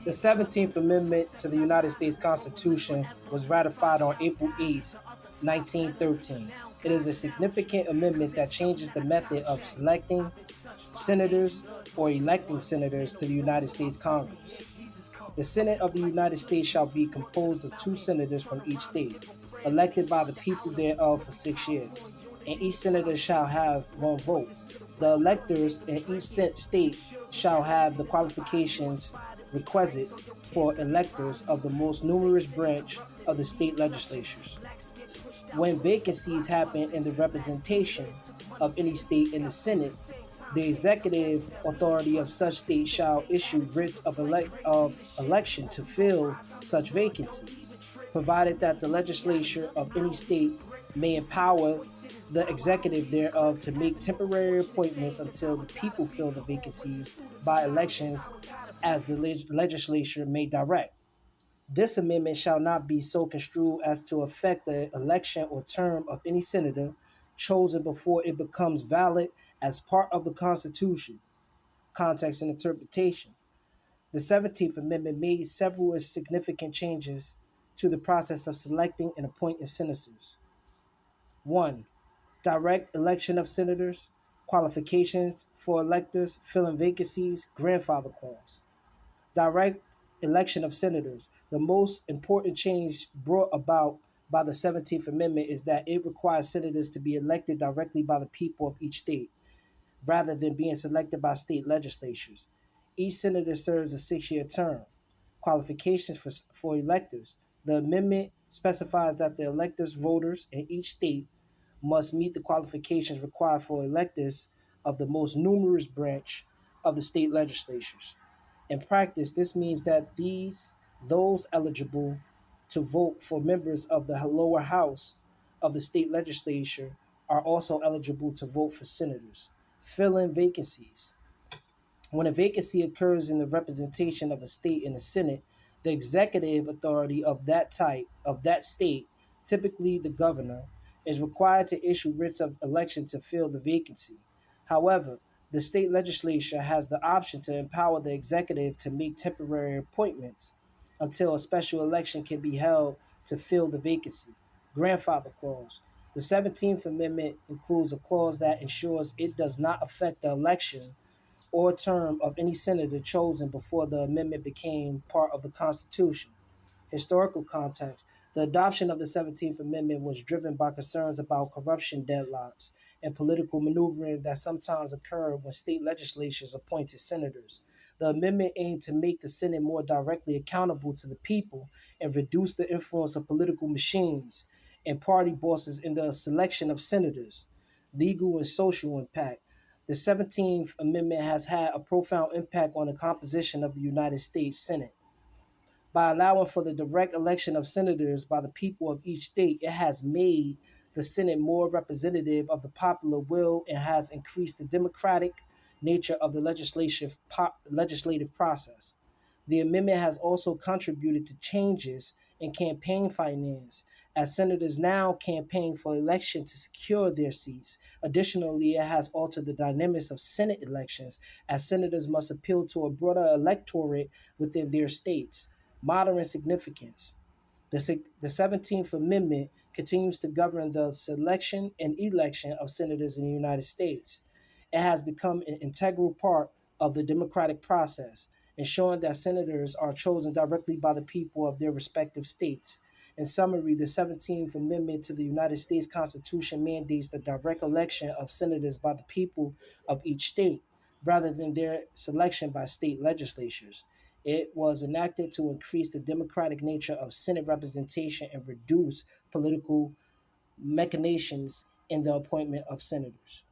The 17th Amendment to the United States Constitution was ratified on April 8th, 1913. It is a significant amendment that changes the method of selecting senators or electing senators to the United States Congress. The Senate of the United States shall be composed of two senators from each state, elected by the people thereof for 6 years, and each senator shall have one vote. The electors in each state shall have the qualifications requisite for electors of the most numerous branch of the state legislatures. When vacancies happen in the representation of any state in the Senate, the executive authority of such state shall issue writs of election to fill such vacancies, provided that the legislature of any state may empower the executive thereof to make temporary appointments until the people fill the vacancies by elections as the legislature may direct. This amendment shall not be so construed as to affect the election or term of any senator chosen before it becomes valid as part of the Constitution. Context and interpretation. The 17th Amendment made several significant changes to the process of selecting and appointing senators. 1. Direct election of senators, qualifications for electors, filling vacancies, grandfather clause. Direct election of senators. The most important change brought about by the 17th Amendment is that it requires senators to be elected directly by the people of each state, rather than being selected by state legislatures. Each senator serves a 6 year term. Qualifications for electors. The amendment specifies that the electors, voters in each state must meet the qualifications required for electors of the most numerous branch of the state legislatures. In practice, this means that those eligible to vote for members of the lower house of the state legislature are also eligible to vote for senators. Fill in vacancies. When a vacancy occurs in the representation of a state in the Senate, the executive authority of that state, typically the governor, is required to issue writs of election to fill the vacancy. However, the state legislature has the option to empower the executive to make temporary appointments until a special election can be held to fill the vacancy. Grandfather clause. The 17th Amendment includes a clause that ensures it does not affect the election or term of any senator chosen before the amendment became part of the Constitution. Historical context. The adoption of the 17th Amendment was driven by concerns about corruption deadlocks and political maneuvering that sometimes occurred when state legislatures appointed senators. The amendment aimed to make the Senate more directly accountable to the people and reduce the influence of political machines and party bosses in the selection of senators. Legal and social impact. The 17th Amendment has had a profound impact on the composition of the United States Senate. By allowing for the direct election of senators by the people of each state, it has made the Senate more representative of the popular will and has increased the democratic nature of the legislative process. The amendment has also contributed to changes in campaign finance, as senators now campaign for election to secure their seats. Additionally, it has altered the dynamics of Senate elections, as senators must appeal to a broader electorate within their states. Modern significance. The 17th Amendment continues to govern the selection and election of senators in the United States. It has become an integral part of the democratic process, ensuring that senators are chosen directly by the people of their respective states. In summary, the 17th Amendment to the United States Constitution mandates the direct election of senators by the people of each state, rather than their selection by state legislatures. It was enacted to increase the democratic nature of Senate representation and reduce political machinations in the appointment of senators.